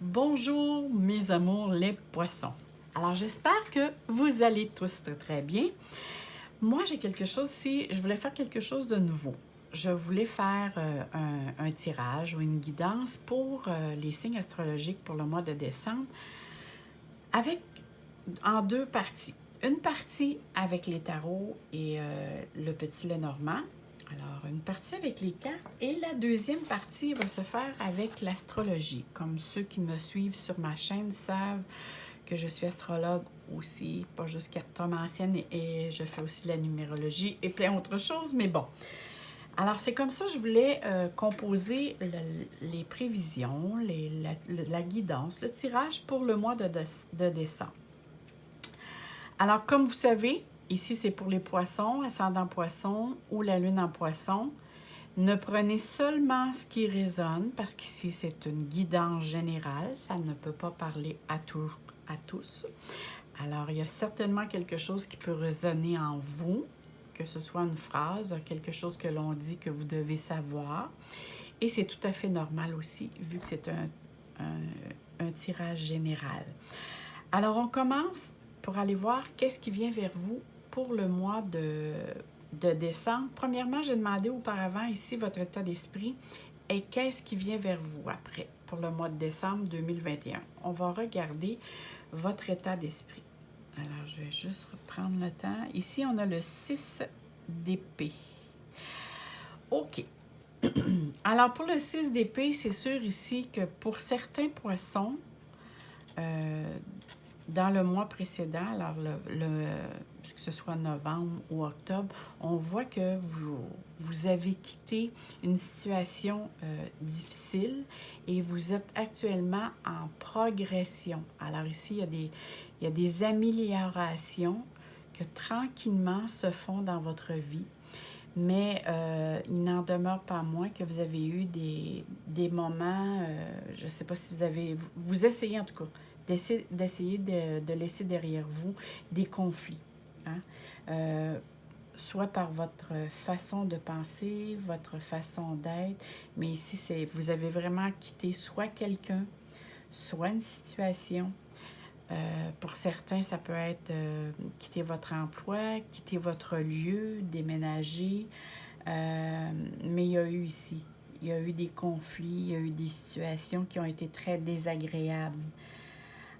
Bonjour mes amours les poissons. Alors j'espère que vous allez tous très bien. Moi j'ai quelque chose ici, je voulais faire quelque chose de nouveau. Je voulais faire un tirage ou une guidance pour les signes astrologiques pour le mois de décembre en deux parties. Une partie avec les tarots et le petit Lenormand. Alors, une partie avec les cartes et la deuxième partie va se faire avec l'astrologie. Comme ceux qui me suivent sur ma chaîne savent que je suis astrologue aussi, pas juste cartomancienne, et je fais aussi la numérologie et plein d'autres choses, mais bon. Alors, c'est comme ça que je voulais composer les prévisions, la guidance, le tirage pour le mois de décembre. Alors, comme vous savez, ici, c'est pour les poissons, ascendant poisson ou la lune en poisson. Ne prenez seulement ce qui résonne, parce qu'ici, c'est une guidance générale. Ça ne peut pas parler à tous. Alors, il y a certainement quelque chose qui peut résonner en vous, que ce soit une phrase, quelque chose que l'on dit que vous devez savoir. Et c'est tout à fait normal aussi, vu que c'est un tirage général. Alors, on commence pour aller voir qu'est-ce qui vient vers vous pour le mois de décembre. Premièrement, j'ai demandé auparavant ici votre état d'esprit et qu'est-ce qui vient vers vous après pour le mois de décembre 2021. On va regarder votre état d'esprit. Alors, je vais juste reprendre le temps. Ici, on a le 6 d'épée. OK. Alors, pour le 6 d'épée, c'est sûr ici que pour certains poissons, dans le mois précédent, alors que ce soit novembre ou octobre, on voit que vous avez quitté une situation difficile et vous êtes actuellement en progression. Alors ici, il y a des améliorations que tranquillement se font dans votre vie. Mais il n'en demeure pas moins que vous avez eu des moments, je ne sais pas si vous essayez en tout cas, d'essayer de laisser derrière vous des conflits. Hein? Soit par votre façon de penser, votre façon d'être, mais ici, vous avez vraiment quitté soit quelqu'un, soit une situation. Pour certains, ça peut être quitter votre emploi, quitter votre lieu, déménager. Mais il y a eu des conflits, il y a eu des situations qui ont été très désagréables.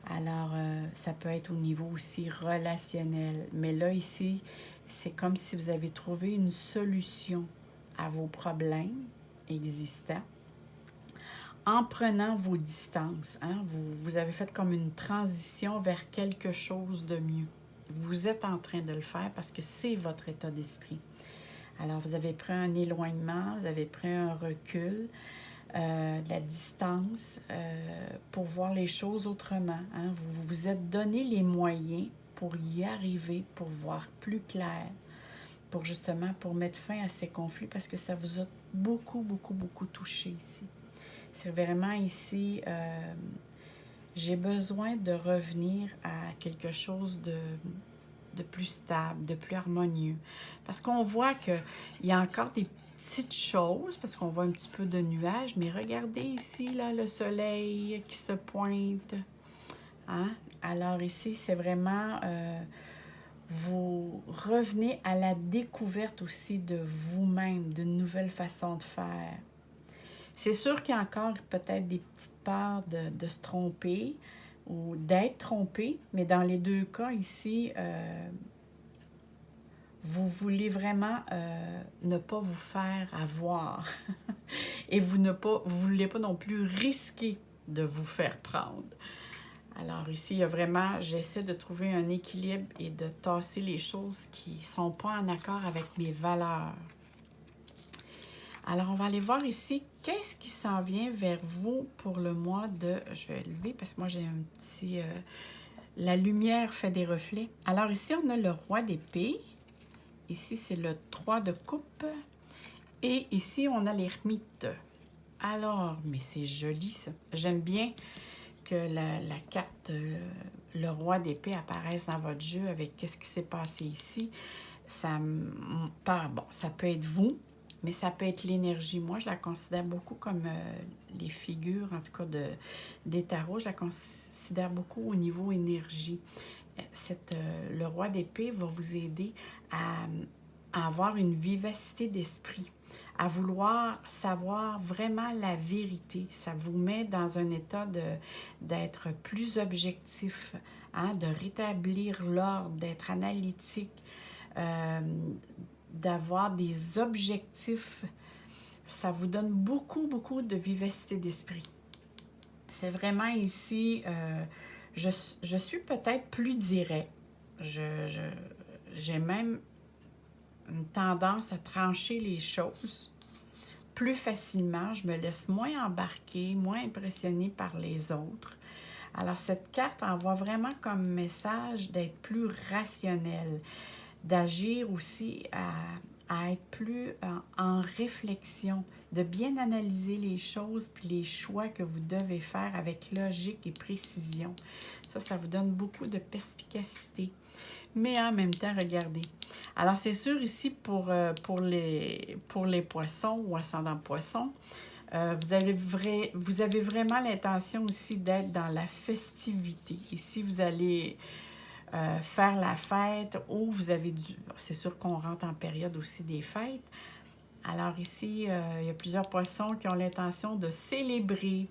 Alors, ça peut être au niveau aussi relationnel. Mais là, ici, c'est comme si vous avez trouvé une solution à vos problèmes existants en prenant vos distances. Hein? Vous avez fait comme une transition vers quelque chose de mieux. Vous êtes en train de le faire parce que c'est votre état d'esprit. Alors, vous avez pris un éloignement, vous avez pris un recul, de la distance pour voir les choses autrement. Hein? Vous vous êtes donné les moyens pour y arriver, pour voir plus clair, pour mettre fin à ces conflits parce que ça vous a beaucoup, beaucoup, beaucoup touché ici. C'est vraiment ici, j'ai besoin de revenir à quelque chose de plus stable, de plus harmonieux. Parce qu'on voit qu'il y a encore des petites choses, parce qu'on voit un petit peu de nuages, mais regardez ici, là, le soleil qui se pointe. Hein? Alors ici, c'est vraiment, vous revenez à la découverte aussi de vous-même, d'une nouvelle façon de faire. C'est sûr qu'il y a encore peut-être des petites peurs de se tromper ou d'être trompé, mais dans les deux cas ici, vous voulez vraiment ne pas vous faire avoir et vous ne voulez pas non plus risquer de vous faire prendre. Alors ici, il y a vraiment, j'essaie de trouver un équilibre et de tasser les choses qui ne sont pas en accord avec mes valeurs. Alors, on va aller voir ici, qu'est-ce qui s'en vient vers vous pour le mois de... Je vais lever parce que moi, j'ai un petit... la lumière fait des reflets. Alors ici, on a le roi d'épée. Ici, c'est le 3 de coupe. Et ici, on a l'ermite. Alors, mais c'est joli, ça. J'aime bien que la carte, le roi d'épée apparaisse dans votre jeu avec qu'est-ce qui s'est passé ici. Ça peut être vous, mais ça peut être l'énergie. Moi, je la considère beaucoup comme les figures, en tout cas, des tarots, je la considère beaucoup au niveau énergie. Le roi d'épée va vous aider à avoir une vivacité d'esprit, à vouloir savoir vraiment la vérité. Ça vous met dans un état d'être plus objectif, hein, de rétablir l'ordre, d'être analytique, d'avoir des objectifs. Ça vous donne beaucoup, beaucoup de vivacité d'esprit. C'est vraiment ici, je suis peut-être plus direct. J'ai même une tendance à trancher les choses plus facilement. Je me laisse moins embarquer, moins impressionnée par les autres. Alors, cette carte envoie vraiment comme message d'être plus rationnel, d'agir aussi à être plus en réflexion, de bien analyser les choses puis les choix que vous devez faire avec logique et précision. Ça vous donne beaucoup de perspicacité. Mais en même temps, regardez. Alors, c'est sûr, ici, pour les poissons ou ascendants poissons, vous avez vraiment l'intention aussi d'être dans la festivité. Ici, vous allez faire la fête ou vous avez dû... C'est sûr qu'on rentre en période aussi des fêtes. Alors ici, il y a plusieurs poissons qui ont l'intention de célébrer,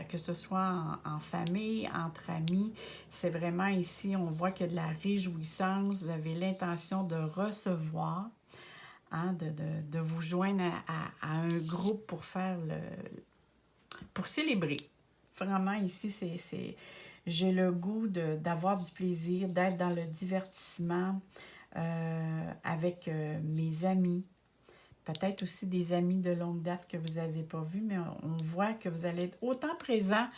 que ce soit en famille, entre amis. C'est vraiment ici, on voit qu'il y a de la réjouissance. Vous avez l'intention de recevoir, hein, de vous joindre à un groupe pour faire pour célébrer. Vraiment ici, j'ai le goût d'avoir du plaisir, d'être dans le divertissement avec mes amis. Peut-être aussi des amis de longue date que vous n'avez pas vus, mais on voit que vous allez être autant présent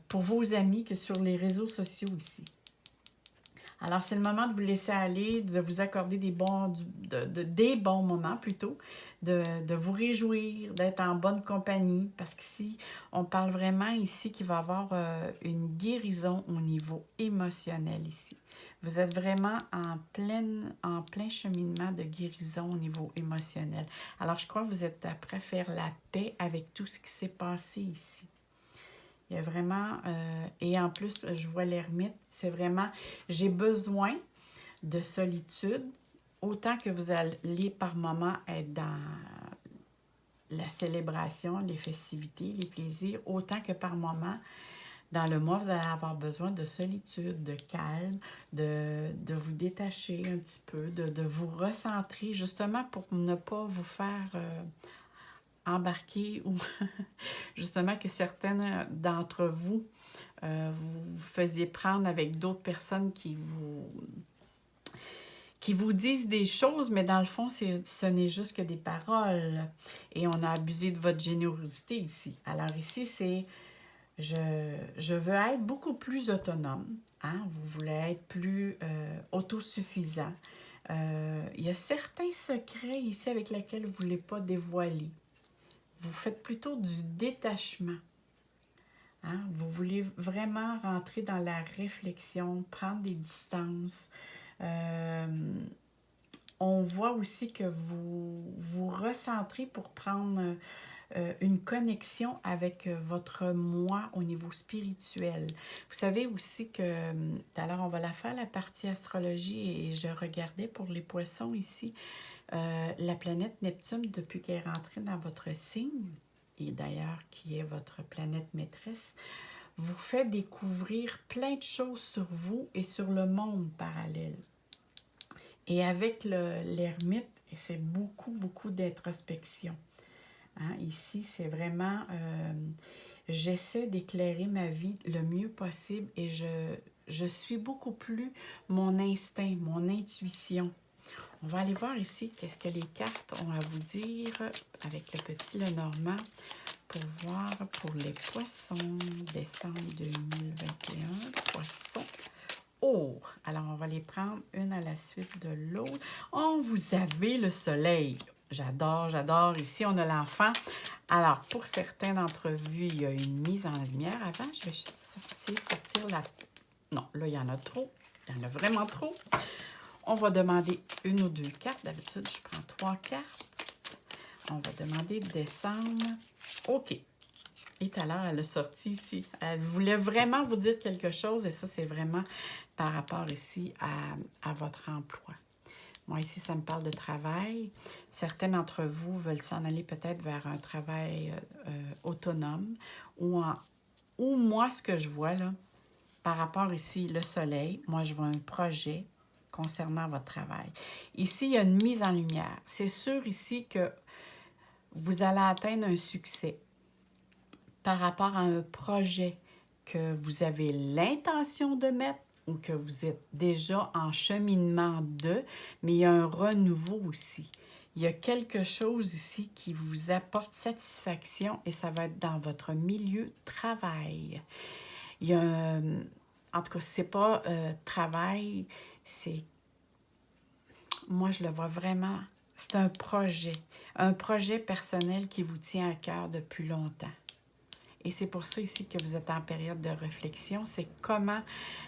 pour vos amis que sur les réseaux sociaux ici. Alors, c'est le moment de vous laisser aller, de vous accorder des bons moments plutôt, de vous réjouir, d'être en bonne compagnie, parce qu'ici, on parle vraiment ici qu'il va y avoir une guérison au niveau émotionnel ici. Vous êtes vraiment en plein cheminement de guérison au niveau émotionnel. Alors, je crois que vous êtes prêts à faire la paix avec tout ce qui s'est passé ici. Il y a vraiment... et en plus, je vois l'ermite. C'est vraiment... J'ai besoin de solitude, autant que vous allez par moment être dans la célébration, les festivités, les plaisirs, autant que par moment, dans le mois, vous allez avoir besoin de solitude, de calme, de vous détacher un petit peu, de vous recentrer, justement pour ne pas vous faire embarquer ou justement que certaines d'entre vous vous faisiez prendre avec d'autres personnes qui vous disent des choses, mais dans le fond, ce n'est juste que des paroles. Et on a abusé de votre générosité ici. Alors ici, c'est je veux être beaucoup plus autonome. Hein? Vous voulez être plus autosuffisant. Il y a certains secrets ici avec lesquels vous ne voulez pas dévoiler. Vous faites plutôt du détachement. Hein? Vous voulez vraiment rentrer dans la réflexion, prendre des distances. On voit aussi que vous vous recentrez pour prendre une connexion avec votre moi au niveau spirituel. Vous savez aussi que, tout à l'heure, on va la faire, la partie astrologie, et je regardais pour les poissons ici, la planète Neptune, depuis qu'elle est rentrée dans votre signe, et d'ailleurs qui est votre planète maîtresse, vous fait découvrir plein de choses sur vous et sur le monde parallèle. Et avec l'ermite, c'est beaucoup, beaucoup d'introspection. Hein? Ici, c'est vraiment, j'essaie d'éclairer ma vie le mieux possible et je suis beaucoup plus mon instinct, mon intuition. On va aller voir ici qu'est-ce que les cartes ont à vous dire avec le petit Lenormand pour voir pour les poissons, décembre 2021, poissons. Oh! Alors, on va les prendre une à la suite de l'autre. Oh, vous avez le soleil. J'adore, j'adore. Ici, on a l'enfant. Alors, pour certains d'entre vous, il y a une mise en lumière. Avant, je vais essayer de sortir la... Non, là, il y en a trop. Il y en a vraiment trop. On va demander une ou deux cartes. D'habitude, je prends 3 cartes. On va demander décembre. OK. Et tout à l'heure, elle a sorti ici. Elle voulait vraiment vous dire quelque chose et ça, c'est vraiment par rapport ici à votre emploi. Moi, ici, ça me parle de travail. Certains d'entre vous veulent s'en aller peut-être vers un travail autonome ou moi, ce que je vois là, par rapport ici, le soleil, moi, je vois un projet concernant votre travail. Ici, il y a une mise en lumière. C'est sûr ici que vous allez atteindre un succès par rapport à un projet que vous avez l'intention de mettre ou que vous êtes déjà en cheminement de, mais il y a un renouveau aussi. Il y a quelque chose ici qui vous apporte satisfaction et ça va être dans votre milieu de travail. Il y a en tout cas, c'est pas travail, c'est, moi je le vois vraiment, c'est un projet personnel qui vous tient à cœur depuis longtemps. Et c'est pour ça ici que vous êtes en période de réflexion, c'est comment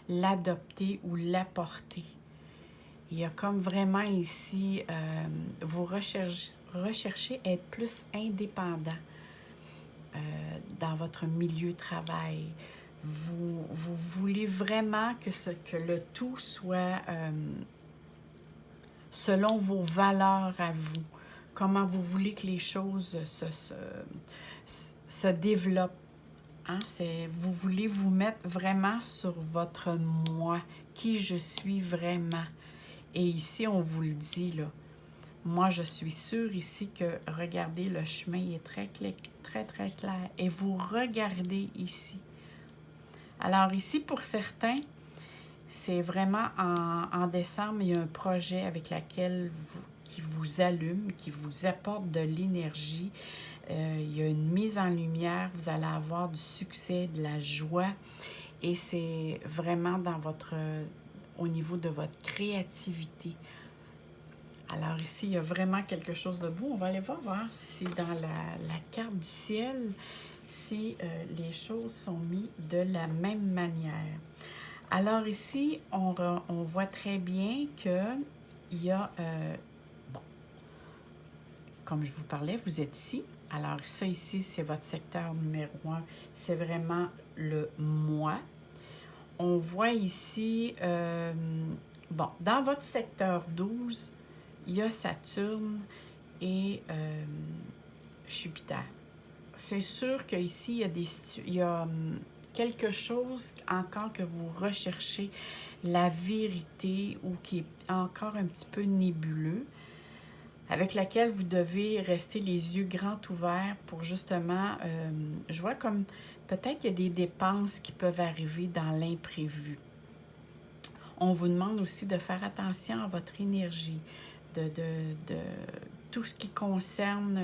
l'adopter ou l'apporter. Il y a comme vraiment ici, vous recherchez à être plus indépendant dans votre milieu de travail. Vous voulez vraiment que le tout soit selon vos valeurs à vous. Comment vous voulez que les choses se développent. Hein? Vous voulez vous mettre vraiment sur votre moi, qui je suis vraiment. Et ici, on vous le dit, là. Moi, je suis sûre ici que, regardez, le chemin est très, très, très clair. Et vous regardez ici. Alors ici, pour certains, c'est vraiment en décembre, il y a un projet avec lequel qui vous allume, qui vous apporte de l'énergie. Il y a une mise en lumière, vous allez avoir du succès, de la joie. Et c'est vraiment au niveau de votre créativité. Alors ici, il y a vraiment quelque chose de beau. On va aller voir si dans la carte du ciel, si les choses sont mises de la même manière. Alors ici, on voit très bien qu'il y a, bon, comme je vous parlais, vous êtes ici. Alors ça ici, c'est votre secteur numéro 1. C'est vraiment le moi. On voit ici, bon, dans votre secteur 12, il y a Saturne et Jupiter. C'est sûr qu'ici, il y a quelque chose encore que vous recherchez, la vérité ou qui est encore un petit peu nébuleux, avec laquelle vous devez rester les yeux grands ouverts pour justement, je vois comme peut-être qu'il y a des dépenses qui peuvent arriver dans l'imprévu. On vous demande aussi de faire attention à votre énergie, de tout ce qui concerne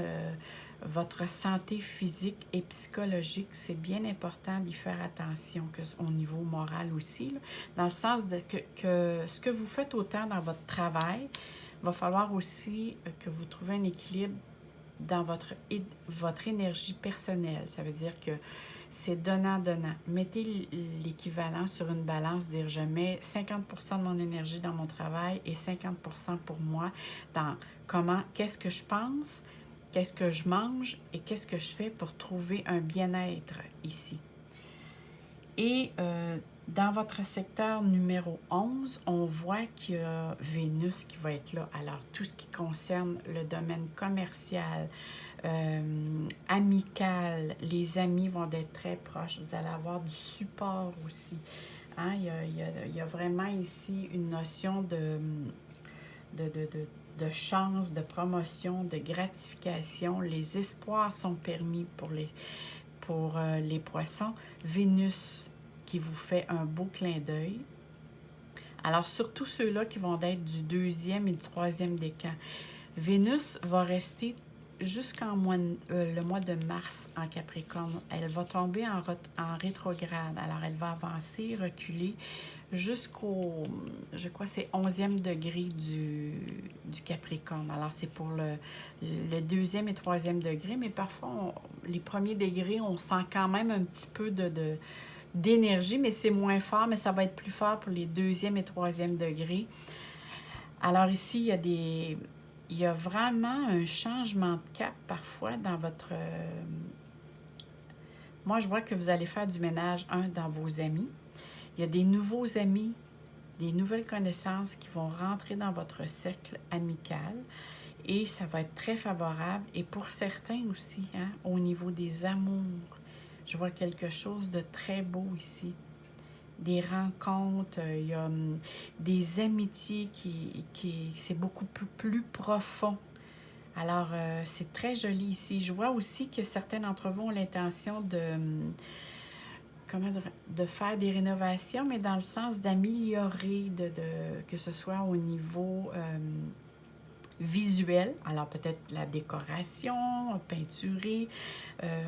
votre santé physique et psychologique. C'est bien important d'y faire attention au niveau moral aussi, là, dans le sens que ce que vous faites autant dans votre travail, il va falloir aussi que vous trouviez un équilibre dans votre énergie personnelle. Ça veut dire que c'est donnant-donnant. Mettez l'équivalent sur une balance, dire je mets 50% de mon énergie dans mon travail et 50% pour moi dans qu'est-ce que je pense, qu'est-ce que je mange et qu'est-ce que je fais pour trouver un bien-être ici. Et dans votre secteur numéro 11, on voit qu'il y a Vénus qui va être là. Alors, tout ce qui concerne le domaine commercial, amical, les amis vont être très proches. Vous allez avoir du support aussi. Hein? Il y a vraiment ici une notion de chance, de promotion, de gratification. Les espoirs sont permis pour les poissons. Vénus qui vous fait un beau clin d'œil. Alors, surtout ceux-là qui vont être du 2e et du 3e décan. Vénus va rester jusqu'en le mois de mars en Capricorne. Elle va tomber en rétrograde. Alors, elle va avancer, reculer jusqu'au, je crois, c'est 11e degré du Capricorne. Alors, c'est pour le 2e et 3e degré, mais parfois, les premiers degrés, on sent quand même un petit peu d'énergie, mais c'est moins fort, mais ça va être plus fort pour les 2e et 3e degrés. Alors ici, il y a vraiment un changement de cap parfois dans Moi, je vois que vous allez faire du ménage, dans vos amis. Il y a des nouveaux amis, des nouvelles connaissances qui vont rentrer dans votre cercle amical et ça va être très favorable. Et pour certains aussi, hein, au niveau des amours, je vois quelque chose de très beau ici. Des rencontres, il y a des amitiés c'est beaucoup plus profond. Alors, c'est très joli ici. Je vois aussi que certains d'entre vous ont l'intention comment dire, de faire des rénovations, mais dans le sens d'améliorer, que ce soit au niveau visuel. Alors, peut-être la décoration, peinturer.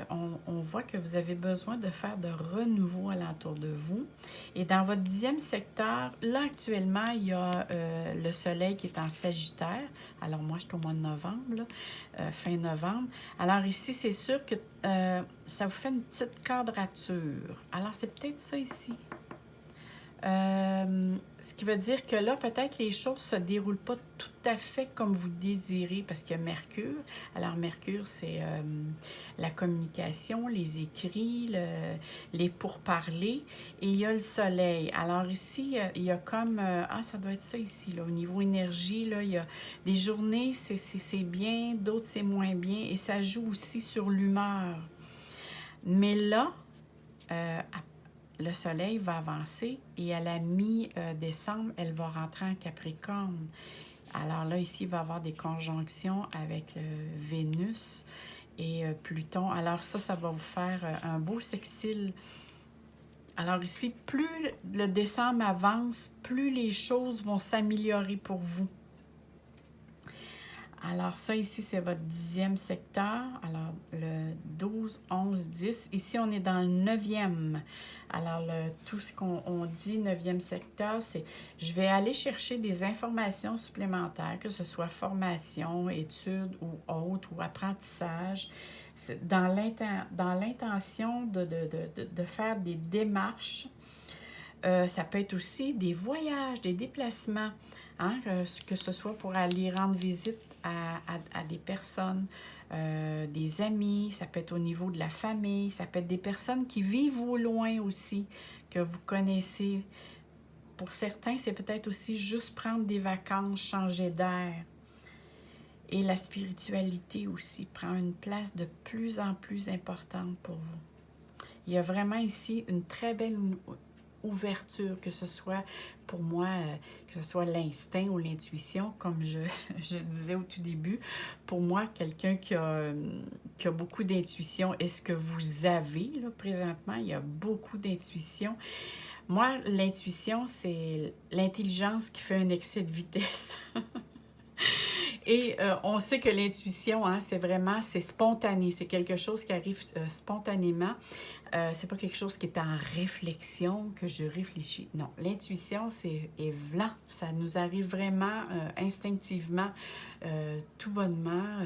On voit que vous avez besoin de faire de renouveau alentour de vous. Et dans votre 10e secteur, là, actuellement, il y a le soleil qui est en Sagittaire. Alors, moi, je suis au mois de novembre, là, fin novembre. Alors, ici, c'est sûr que ça vous fait une petite quadrature. Alors, c'est peut-être ça ici. Ce qui veut dire que là, peut-être les choses ne se déroulent pas tout à fait comme vous désirez parce qu'il y a Mercure. Alors, Mercure, c'est la communication, les écrits, les pourparlers. Et il y a le Soleil. Alors ici, il y a comme... ça doit être ça ici, là. Au niveau énergie, là, il y a des journées, c'est bien, d'autres, c'est moins bien. Et ça joue aussi sur l'humeur. Mais là, le soleil va avancer et à la mi-décembre, elle va rentrer en Capricorne. Alors là, ici, il va y avoir des conjonctions avec Vénus et Pluton. Alors ça va vous faire un beau sextile. Alors ici, plus le décembre avance, plus les choses vont s'améliorer pour vous. Alors ça, ici, c'est votre 10e secteur. Alors, le 12, 11, 10. Ici, on est dans le 9e. Alors, tout ce qu'on dit, 9e secteur, c'est je vais aller chercher des informations supplémentaires, que ce soit formation, études ou autre, ou apprentissage, dans l'intention de faire des démarches. Ça peut être aussi des voyages, des déplacements, hein, que ce soit pour aller rendre visite à des personnes, des amis, ça peut être au niveau de la famille, ça peut être des personnes qui vivent au loin aussi, que vous connaissez. Pour certains, c'est peut-être aussi juste prendre des vacances, changer d'air. Et la spiritualité aussi prend une place de plus en plus importante pour vous. Il y a vraiment ici une très belle ouverture, que ce soit pour moi, que ce soit l'instinct ou l'intuition, comme je disais au tout début. Pour moi, quelqu'un qui a beaucoup d'intuition, est ce que vous avez là, présentement, il y a beaucoup d'intuition. Moi, l'intuition, c'est l'intelligence qui fait un excès de vitesse. Et on sait que l'intuition, hein, c'est spontané, c'est quelque chose qui arrive spontanément. C'est pas quelque chose qui est en réflexion, que je réfléchis. Non, l'intuition, c'est blanc. Ça nous arrive vraiment instinctivement, tout bonnement.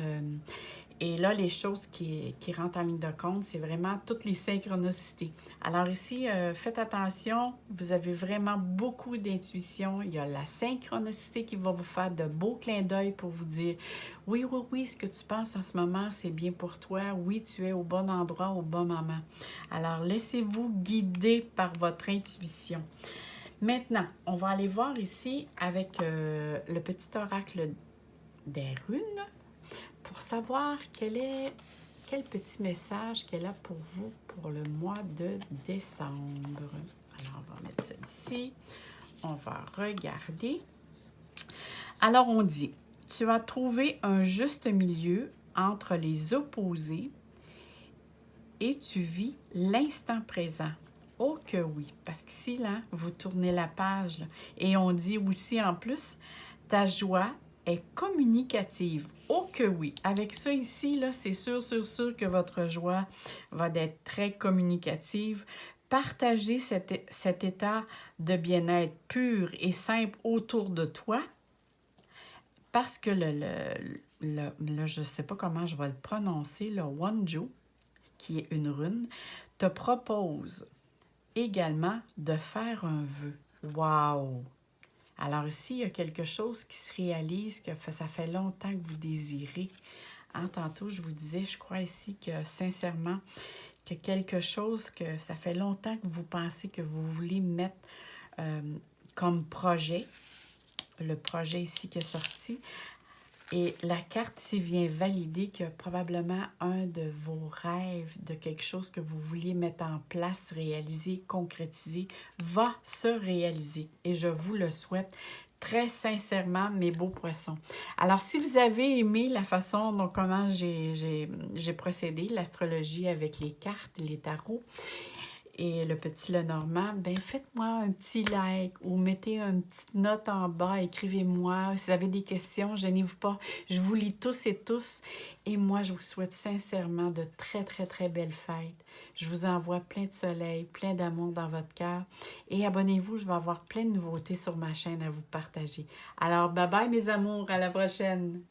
Et là, les choses qui rentrent en ligne de compte, c'est vraiment toutes les synchronicités. Alors ici, faites attention, vous avez vraiment beaucoup d'intuition. Il y a la synchronicité qui va vous faire de beaux clins d'œil pour vous dire « Oui, oui, oui, ce que tu penses en ce moment, c'est bien pour toi. Oui, tu es au bon endroit, au bon moment. » Alors, laissez-vous guider par votre intuition. Maintenant, on va aller voir ici avec le petit oracle des runes, pour savoir quel petit message qu'elle a pour vous pour le mois de décembre. Alors, on va mettre ça ici. On va regarder. Alors, on dit, tu as trouvé un juste milieu entre les opposés et tu vis l'instant présent. Oh que oui, parce qu'ici, là, vous tournez la page. Là, et on dit aussi en plus, ta joie est communicative. Oh que oui! Avec ça ici, là, c'est sûr que votre joie va être très communicative. Partagez cet état de bien-être pur et simple autour de toi parce que je ne sais pas comment je vais le prononcer, le Wonju, qui est une rune, te propose également de faire un vœu. Wow! Alors ici, il y a quelque chose qui se réalise, que ça fait longtemps que vous désirez. Tantôt, je vous disais, je crois ici que sincèrement, que quelque chose que ça fait longtemps que vous pensez que vous voulez mettre euh, comme projet, le projet ici qui est sorti. Et la carte ici vient valider que probablement un de vos rêves, de quelque chose que vous vouliez mettre en place, réaliser, concrétiser, va se réaliser. Et je vous le souhaite très sincèrement, mes beaux poissons. Alors, si vous avez aimé la façon dont comment j'ai procédé, l'astrologie avec les cartes, les tarots, et le petit Lenormand, ben faites-moi un petit like ou mettez une petite note en bas, écrivez-moi. Si vous avez des questions, gênez-vous pas. Je vous lis tous et tous. Et moi, je vous souhaite sincèrement de très, très, très belles fêtes. Je vous envoie plein de soleil, plein d'amour dans votre cœur. Et abonnez-vous, je vais avoir plein de nouveautés sur ma chaîne à vous partager. Alors, bye bye mes amours, à la prochaine!